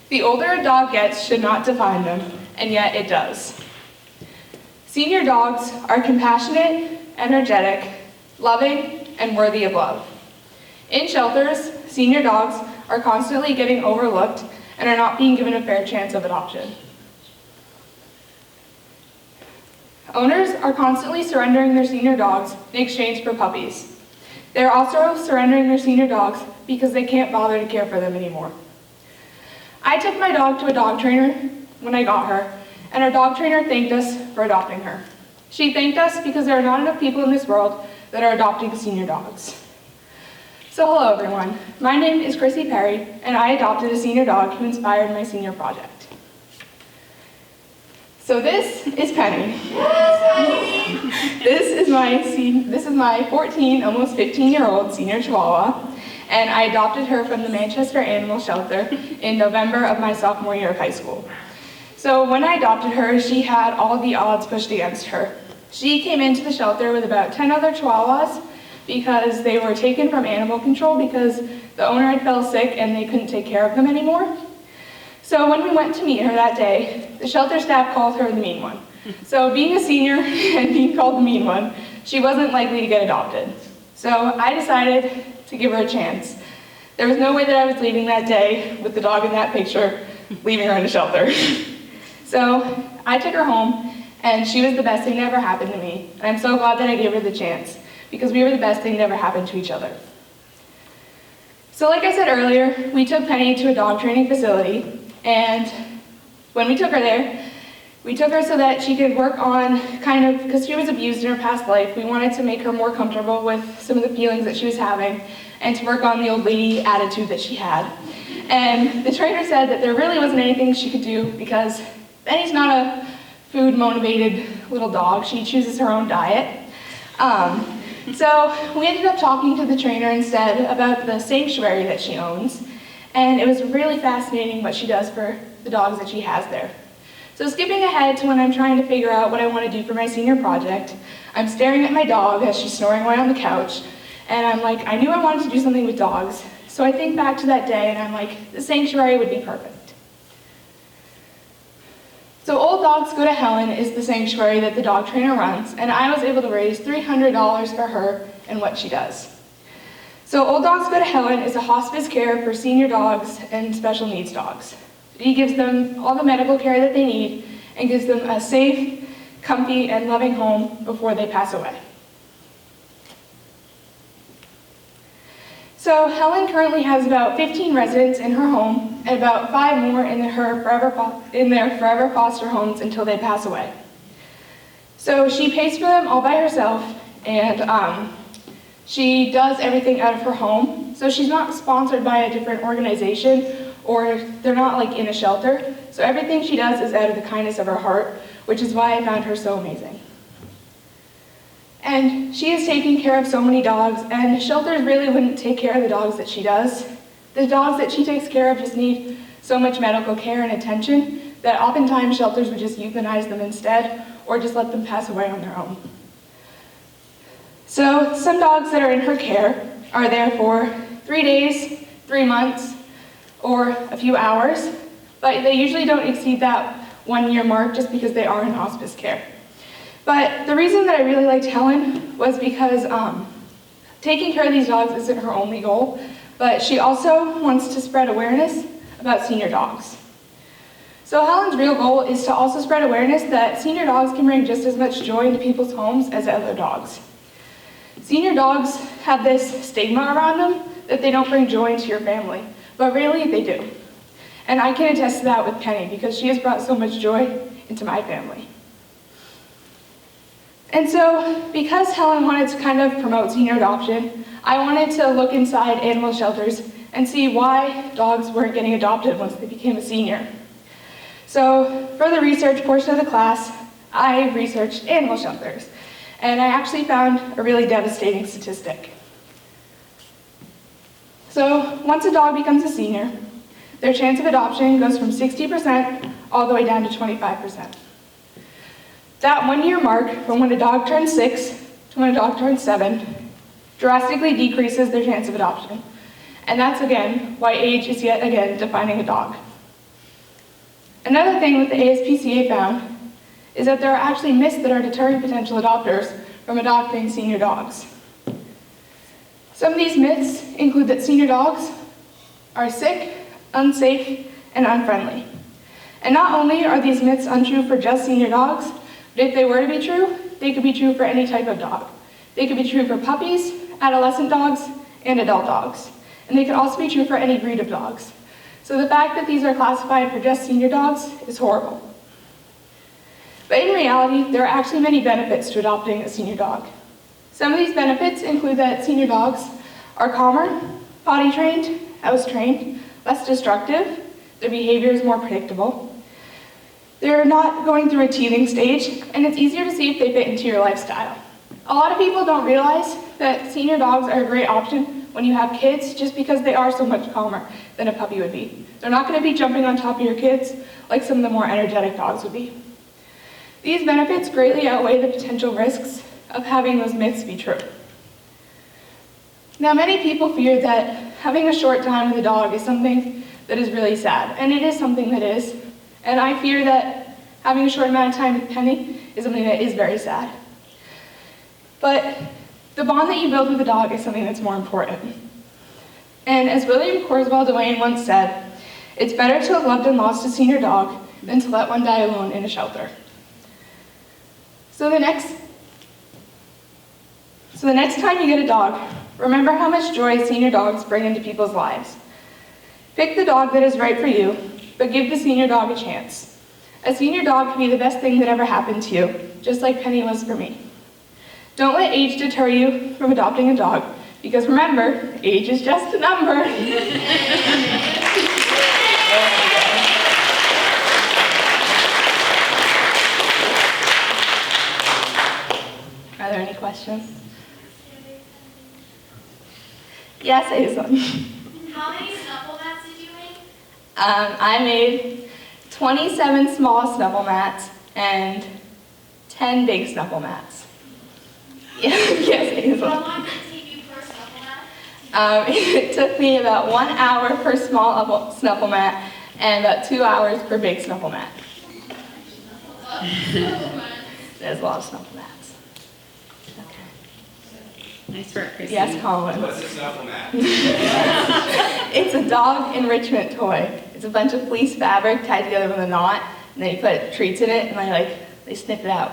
The older a dog gets should not define them, and yet it does. Senior dogs are compassionate, energetic, loving, and worthy of love. In shelters, senior dogs are constantly getting overlooked and are not being given a fair chance of adoption. Owners are constantly surrendering their senior dogs in exchange for puppies. They're also surrendering their senior dogs because they can't bother to care for them anymore. I took my dog to a dog trainer when I got her, and our dog trainer thanked us for adopting her. She thanked us because there are not enough people in this world that are adopting senior dogs. So hello everyone, my name is Krissy Perry, and I adopted a senior dog who inspired my senior project. So this is Penny. This is my 14, almost 15-year-old senior Chihuahua, and I adopted her from the Manchester Animal Shelter in November of my sophomore year of high school. So when I adopted her, she had all the odds pushed against her. She came into the shelter with about 10 other Chihuahuas because they were taken from animal control because the owner had fell sick and they couldn't take care of them anymore. So when we went to meet her that day, the shelter staff called her the mean one. So being a senior and being called the mean one, she wasn't likely to get adopted. So I decided to give her a chance. There was no way that I was leaving that day with the dog in that picture, leaving her in a shelter. So I took her home, and she was the best thing that ever happened to me. And I'm so glad that I gave her the chance, because we were the best thing that ever happened to each other. So like I said earlier, we took Penny to a dog training facility. And when we took her there, we took her so that she could work on because she was abused in her past life, we wanted to make her more comfortable with some of the feelings that she was having and to work on the old lady attitude that she had. And the trainer said that there really wasn't anything she could do because Penny's not a food-motivated little dog. She chooses her own diet. So we ended up talking to the trainer instead about the sanctuary that she owns. And it was really fascinating what she does for the dogs that she has there. So skipping ahead to when I'm trying to figure out what I want to do for my senior project, I'm staring at my dog as she's snoring away on the couch, and I'm like, I knew I wanted to do something with dogs. So I think back to that day and I'm like, the sanctuary would be perfect. So Old Dogs Go to Helen is the sanctuary that the dog trainer runs, and I was able to raise $300 for her and what she does. So Old Dogs Go to Helen is a hospice care for senior dogs and special needs dogs. He gives them all the medical care that they need and gives them a safe, comfy, and loving home before they pass away. So Helen currently has about 15 residents in her home and about 5 more in their forever foster homes until they pass away. So she pays for them all by herself, and she does everything out of her home. So she's not sponsored by a different organization, or they're not like in a shelter. So everything she does is out of the kindness of her heart, which is why I found her so amazing. And she is taking care of so many dogs, and shelters really wouldn't take care of the dogs that she does. The dogs that she takes care of just need so much medical care and attention that oftentimes shelters would just euthanize them instead, or just let them pass away on their own. So some dogs that are in her care are there for 3 days, 3 months, or a few hours, but they usually don't exceed that 1-year mark just because they are in hospice care. But the reason that I really liked Helen was because taking care of these dogs isn't her only goal, but she also wants to spread awareness about senior dogs. So Helen's real goal is to also spread awareness that senior dogs can bring just as much joy into people's homes as other dogs. Senior dogs have this stigma around them that they don't bring joy into your family, but really they do. And I can attest to that with Penny because she has brought so much joy into my family. And so because Helen wanted to kind of promote senior adoption, I wanted to look inside animal shelters and see why dogs weren't getting adopted once they became a senior. So for the research portion of the class, I researched animal shelters. And I actually found a really devastating statistic. So once a dog becomes a senior, their chance of adoption goes from 60% all the way down to 25%. That 1-year mark from when a dog turns 6 to when a dog turns 7 drastically decreases their chance of adoption. And that's again why age is yet again defining a dog. Another thing that the ASPCA found is that there are actually myths that are deterring potential adopters from adopting senior dogs. Some of these myths include that senior dogs are sick, unsafe, and unfriendly. And not only are these myths untrue for just senior dogs, but if they were to be true, they could be true for any type of dog. They could be true for puppies, adolescent dogs, and adult dogs. And they could also be true for any breed of dogs. So the fact that these are classified for just senior dogs is horrible. But in reality, there are actually many benefits to adopting a senior dog. Some of these benefits include that senior dogs are calmer, potty trained, house trained, less destructive, their behavior is more predictable, they're not going through a teething stage, and it's easier to see if they fit into your lifestyle. A lot of people don't realize that senior dogs are a great option when you have kids just because they are so much calmer than a puppy would be. They're not going to be jumping on top of your kids like some of the more energetic dogs would be. These benefits greatly outweigh the potential risks of having those myths be true. Now, many people fear that having a short time with a dog is something that is really sad, and it is something that is. And I fear that having a short amount of time with Penny is something that is very sad. But the bond that you build with a dog is something that's more important. And as William Corswell Duane once said, it's better to have loved and lost a senior dog than to let one die alone in a shelter. So the next time you get a dog, remember how much joy senior dogs bring into people's lives. Pick the dog that is right for you, but give the senior dog a chance. A senior dog can be the best thing that ever happened to you, just like Penny was for me. Don't let age deter you from adopting a dog, because remember, age is just a number. Are there any questions? Yes, Aislinn. How many snuffle mats did you make? I made 27 small snuffle mats and 10 big snuffle mats. Yes, Aislinn. How long did it take you per snuffle mat? It took me about 1 hour per small snuffle mat and about 2 hours per big snuffle mat. There's a lot of snuffle mats. Nice work, Krissy. Yes, Colin. What's a snuffle mat? It's a dog enrichment toy. It's a bunch of fleece fabric tied together with a knot, and then you put treats in it, and they snip it out.